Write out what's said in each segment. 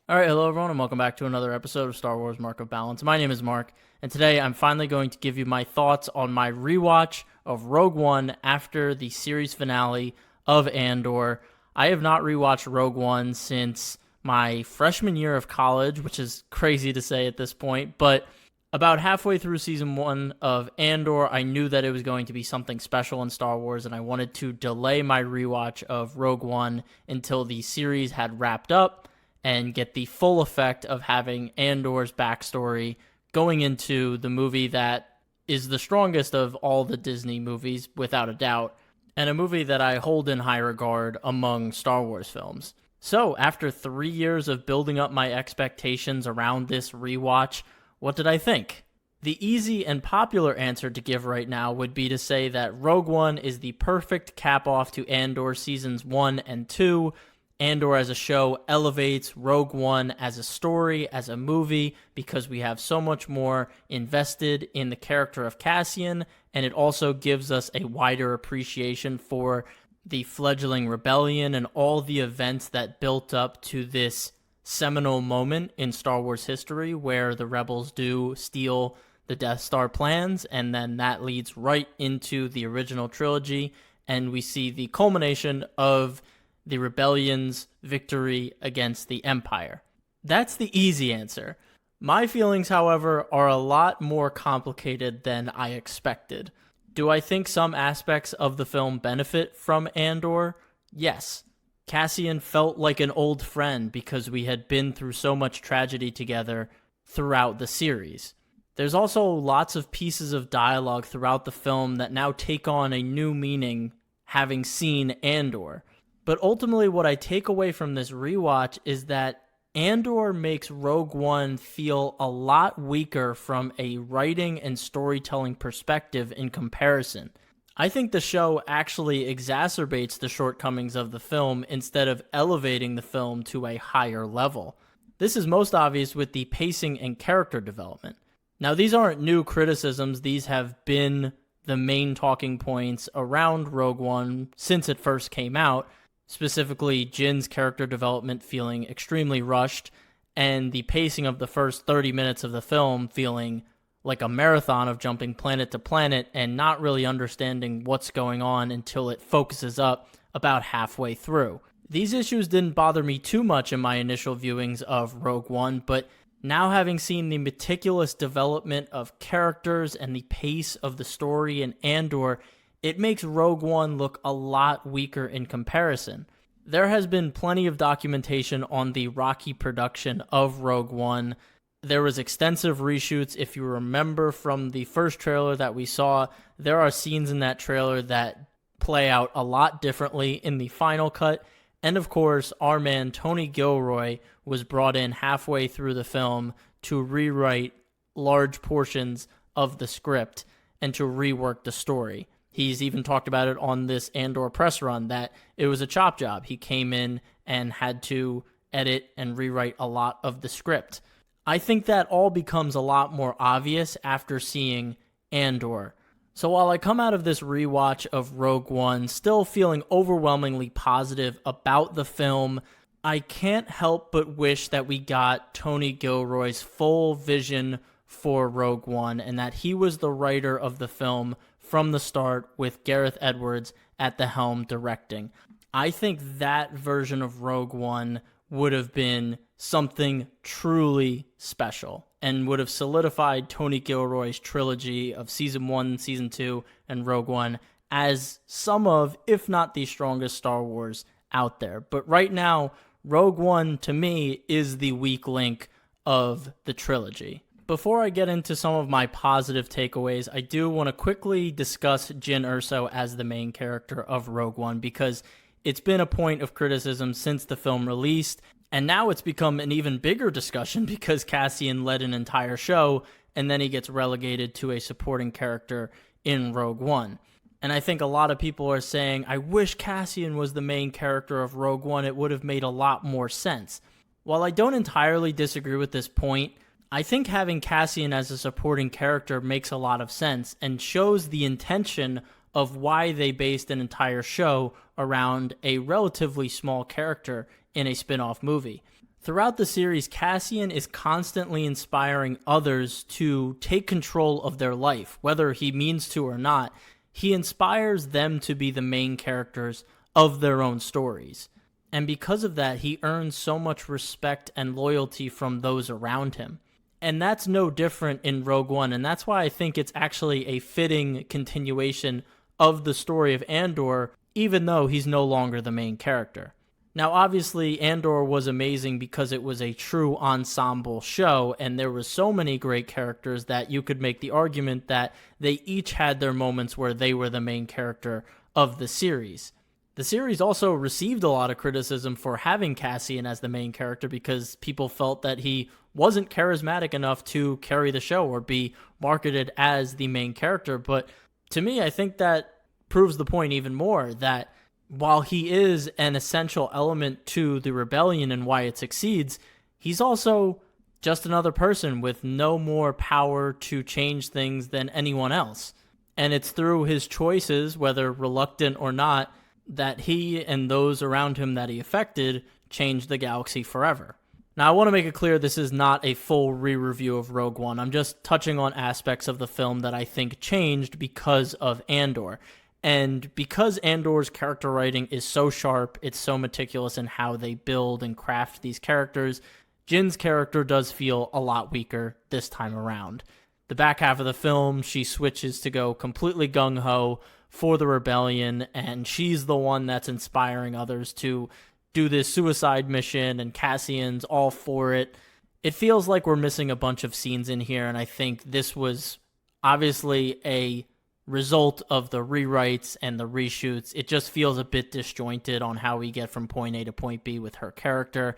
All right, hello everyone, and welcome back to another episode of Star Wars Mark of Balance. My name is Mark, and today I'm finally going to give you my thoughts on my rewatch of Rogue One after the series finale of Andor. I have not rewatched Rogue One since my freshman year of college, which is crazy to say at this point, but about halfway through season 1 of Andor, I knew that it was going to be something special in Star Wars, and I wanted to delay my rewatch of Rogue One until the series had wrapped up and get the full effect of having Andor's backstory going into the movie that is the strongest of all the Disney movies, without a doubt, and a movie that I hold in high regard among Star Wars films. So, after 3 years of building up my expectations around this rewatch, what did I think? The easy and popular answer to give right now would be to say that Rogue One is the perfect cap-off to Andor Seasons 1 and 2. Andor as a show elevates Rogue One as a story, as a movie, because we have so much more invested in the character of Cassian, and it also gives us a wider appreciation for the fledgling rebellion and all the events that built up to this seminal moment in Star Wars history where the rebels do steal the Death Star plans, and then that leads right into the original trilogy, and we see the culmination of the rebellion's victory against the Empire. That's the easy answer. My feelings, however, are a lot more complicated than I expected. Do I think some aspects of the film benefit from Andor? Yes. Cassian felt like an old friend because we had been through so much tragedy together throughout the series. There's also lots of pieces of dialogue throughout the film that now take on a new meaning having seen Andor. But ultimately, what I take away from this rewatch is that Andor makes Rogue One feel a lot weaker from a writing and storytelling perspective in comparison. I think the show actually exacerbates the shortcomings of the film instead of elevating the film to a higher level. This is most obvious with the pacing and character development. Now, these aren't new criticisms. These have been the main talking points around Rogue One since it first came out. Specifically, Jin's character development feeling extremely rushed, and the pacing of the first 30 minutes of the film feeling like a marathon of jumping planet to planet and not really understanding what's going on until it focuses up about halfway through. These issues didn't bother me too much in my initial viewings of Rogue One, but now having seen the meticulous development of characters and the pace of the story in Andor, it makes Rogue One look a lot weaker in comparison. There has been plenty of documentation on the rocky production of Rogue One. There was extensive reshoots. If you remember from the first trailer that we saw, there are scenes in that trailer that play out a lot differently in the final cut. And of course, our man Tony Gilroy was brought in halfway through the film to rewrite large portions of the script and to rework the story. He's even talked about it on this Andor press run that it was a chop job. He came in and had to edit and rewrite a lot of the script. I think that all becomes a lot more obvious after seeing Andor. So while I come out of this rewatch of Rogue One still feeling overwhelmingly positive about the film, I can't help but wish that we got Tony Gilroy's full vision for Rogue One and that he was the writer of the film from the start with Gareth Edwards at the helm directing. I think that version of Rogue One would have been something truly special and would have solidified Tony Gilroy's trilogy of Season 1, Season 2, and Rogue One as some of, if not the strongest Star Wars out there. But right now, Rogue One, to me, is the weak link of the trilogy. Before I get into some of my positive takeaways, I do want to quickly discuss Jyn Erso as the main character of Rogue One because it's been a point of criticism since the film released, and now it's become an even bigger discussion because Cassian led an entire show, and then he gets relegated to a supporting character in Rogue One. And I think a lot of people are saying, I wish Cassian was the main character of Rogue One, it would have made a lot more sense. While I don't entirely disagree with this point, I think having Cassian as a supporting character makes a lot of sense and shows the intention of why they based an entire show around a relatively small character in a spin-off movie. Throughout the series, Cassian is constantly inspiring others to take control of their life, whether he means to or not. He inspires them to be the main characters of their own stories. And because of that, he earns so much respect and loyalty from those around him. And that's no different in Rogue One, and that's why I think it's actually a fitting continuation of the story of Andor, even though he's no longer the main character. Now, obviously, Andor was amazing because it was a true ensemble show, and there were so many great characters that you could make the argument that they each had their moments where they were the main character of the series. The series also received a lot of criticism for having Cassian as the main character because people felt that he wasn't charismatic enough to carry the show or be marketed as the main character. But to me, I think that proves the point even more, that while he is an essential element to the rebellion and why it succeeds, he's also just another person with no more power to change things than anyone else. And it's through his choices, whether reluctant or not, that he and those around him that he affected changed the galaxy forever. Now, I want to make it clear this is not a full re-review of Rogue One. I'm just touching on aspects of the film that I think changed because of Andor. And because Andor's character writing is so sharp, it's so meticulous in how they build and craft these characters, Jyn's character does feel a lot weaker this time around. The back half of the film, she switches to go completely gung-ho for the rebellion, and she's the one that's inspiring others to do this suicide mission, and Cassian's all for it. It feels like we're missing a bunch of scenes in here, and I think this was obviously a result of the rewrites and the reshoots. It just feels a bit disjointed on how we get from point A to point B with her character.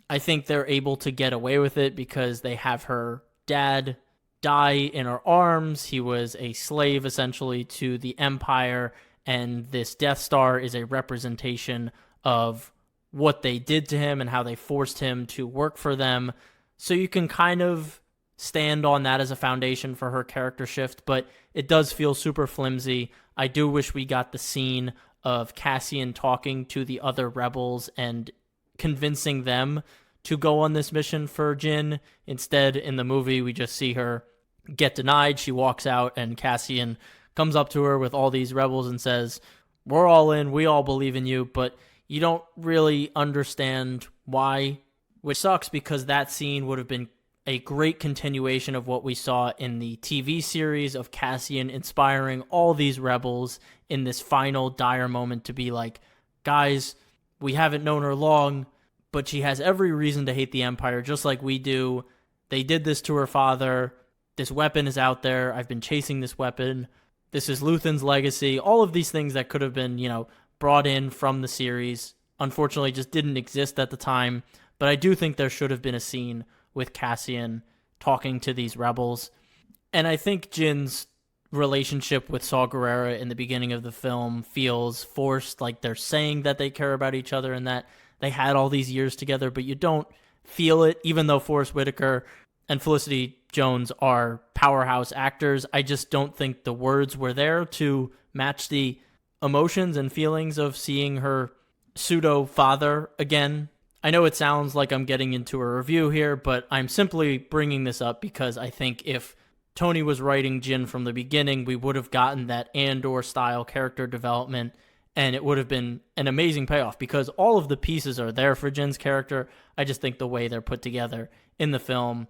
I think they're able to get away with it because they have her dad die in her arms. He was a slave essentially to the Empire, and this Death Star is a representation of what they did to him and how they forced him to work for them. So you can kind of stand on that as a foundation for her character shift, but it does feel super flimsy. I do wish we got the scene of Cassian talking to the other rebels and convincing them to go on this mission for Jyn. Instead, in the movie, we just see her get denied. She walks out, and Cassian comes up to her with all these rebels and says, "We're all in, we all believe in you," but you don't really understand why, which sucks because that scene would have been a great continuation of what we saw in the TV series of Cassian inspiring all these rebels in this final dire moment to be like, guys, we haven't known her long, but she has every reason to hate the Empire just like we do. They did this to her father. This weapon is out there. I've been chasing this weapon. This is Luthen's legacy. All of these things that could have been, brought in from the series, unfortunately just didn't exist at the time. But I do think there should have been a scene with Cassian talking to these rebels. And I think Jyn's relationship with Saw Gerrera in the beginning of the film feels forced, like they're saying that they care about each other and that they had all these years together, but you don't feel it, even though Forrest Whitaker and Felicity Jones are powerhouse actors. I just don't think the words were there to match the emotions and feelings of seeing her pseudo-father again. I know it sounds like I'm getting into a review here, but I'm simply bringing this up because I think if Tony was writing Jyn from the beginning, we would have gotten that Andor-style character development, and it would have been an amazing payoff because all of the pieces are there for Jyn's character. I just think the way they're put together in the film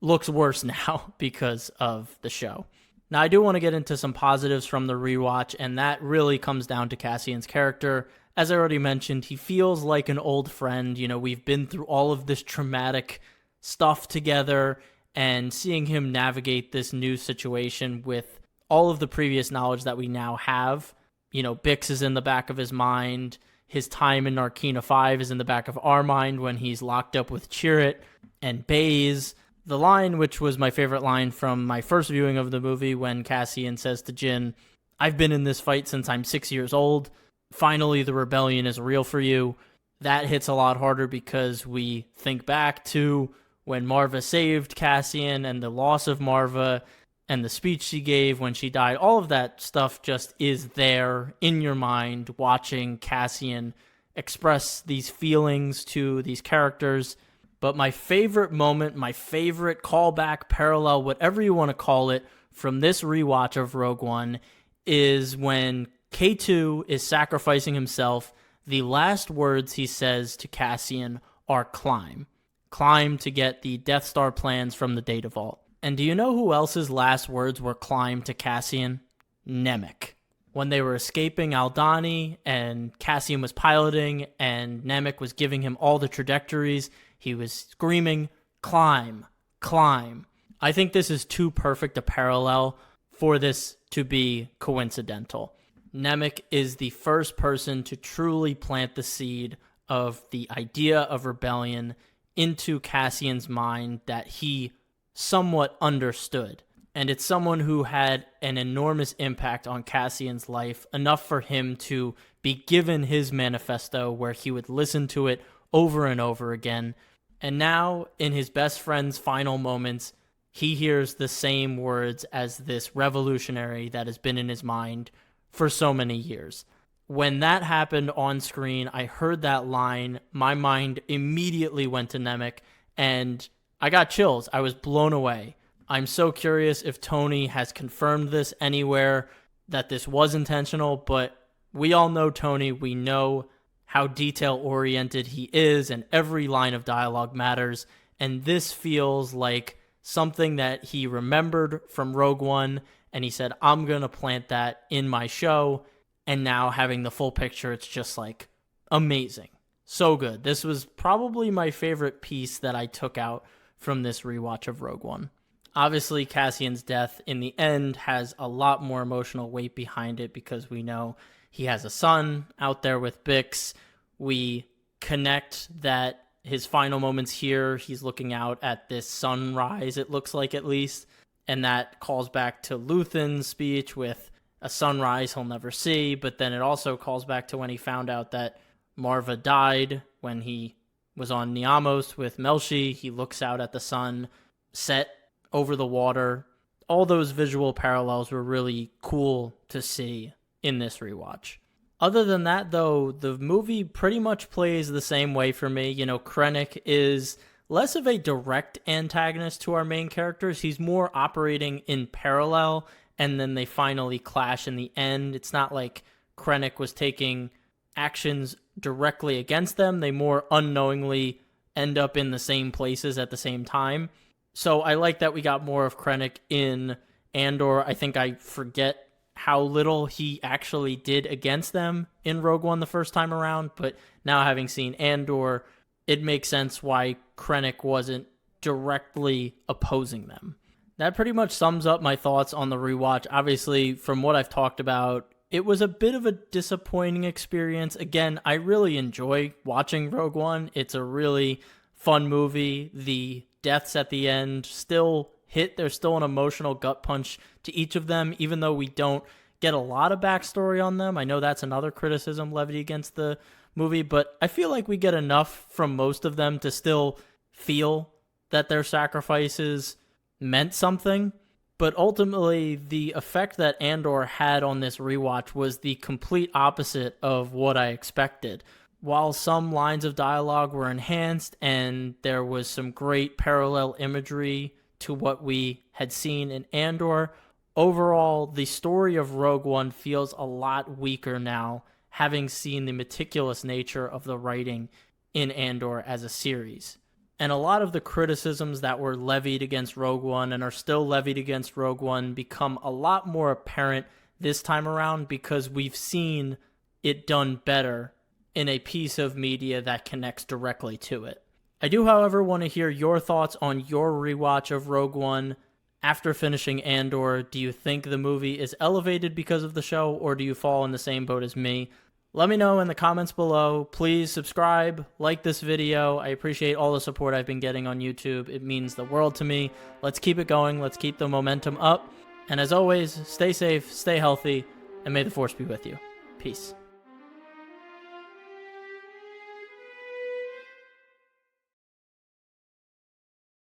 looks worse now because of the show. Now, I do want to get into some positives from the rewatch, and that really comes down to Cassian's character. As I already mentioned, he feels like an old friend. We've been through all of this traumatic stuff together, and seeing him navigate this new situation with all of the previous knowledge that we now have. Bix is in the back of his mind. His time in Narkina 5 is in the back of our mind when he's locked up with Chirrut and Baze. The line, which was my favorite line from my first viewing of the movie, when Cassian says to Jyn, "I've been in this fight since I'm 6 years old. Finally, the rebellion is real for you." That hits a lot harder because we think back to when Marva saved Cassian and the loss of Marva and the speech she gave when she died. All of that stuff just is there in your mind watching Cassian express these feelings to these characters. But my favorite moment, my favorite callback, parallel, whatever you want to call it, from this rewatch of Rogue One is when K2 is sacrificing himself. The last words he says to Cassian are climb. Climb to get the Death Star plans from the Data Vault. And do you know who else's last words were climb to Cassian? Nemec. When they were escaping Aldhani and Cassian was piloting and Nemec was giving him all the trajectories, he was screaming, climb, climb. I think this is too perfect a parallel for this to be coincidental. Nemec is the first person to truly plant the seed of the idea of rebellion into Cassian's mind that he somewhat understood. And it's someone who had an enormous impact on Cassian's life, enough for him to be given his manifesto where he would listen to it over and over again. And now, in his best friend's final moments, he hears the same words as this revolutionary that has been in his mind for so many years. When that happened on screen, I heard that line, my mind immediately went to Nemec, and I got chills. I was blown away. I'm so curious if Tony has confirmed this anywhere, that this was intentional, but we all know Tony. We know how detail-oriented he is, and every line of dialogue matters, and this feels like something that he remembered from Rogue One, and he said, I'm going to plant that in my show, and now having the full picture, it's just like amazing. So good. This was probably my favorite piece that I took out from this rewatch of Rogue One. Obviously, Cassian's death in the end has a lot more emotional weight behind it because we know he has a son out there with Bix. We connect that his final moments here, he's looking out at this sunrise, it looks like at least, and that calls back to Luthen's speech with a sunrise he'll never see, but then it also calls back to when he found out that Marva died when he was on Niamos with Melshi. He looks out at the sun set over the water. All those visual parallels were really cool to see in this rewatch. Other than that, though, the movie pretty much plays the same way for me. You know, Krennic is less of a direct antagonist to our main characters. He's more operating in parallel, and then they finally clash in the end. It's not like Krennic was taking actions directly against them. They more unknowingly end up in the same places at the same time. So I like that we got more of Krennic in Andor. I think I forget how little he actually did against them in Rogue One the first time around, but now having seen Andor, it makes sense why Krennic wasn't directly opposing them. That pretty much sums up my thoughts on the rewatch. Obviously, from what I've talked about, it was a bit of a disappointing experience. Again, I really enjoy watching Rogue One. It's a really fun movie. The deaths at the end still hit. There's still an emotional gut punch to each of them, even though we don't get a lot of backstory on them. I know that's another criticism levied against the movie, but I feel like we get enough from most of them to still feel that their sacrifices meant something. But ultimately, the effect that Andor had on this rewatch was the complete opposite of what I expected. While some lines of dialogue were enhanced and there was some great parallel imagery to what we had seen in Andor, overall, the story of Rogue One feels a lot weaker now, having seen the meticulous nature of the writing in Andor as a series. And a lot of the criticisms that were levied against Rogue One and are still levied against Rogue One become a lot more apparent this time around because we've seen it done better in a piece of media that connects directly to it. I do, however, want to hear your thoughts on your rewatch of Rogue One after finishing Andor. Do you think the movie is elevated because of the show, or do you fall in the same boat as me? Let me know in the comments below. Please subscribe, like this video. I appreciate all the support I've been getting on YouTube. It means the world to me. Let's keep it going. Let's keep the momentum up. And as always, stay safe, stay healthy, and may the Force be with you. Peace.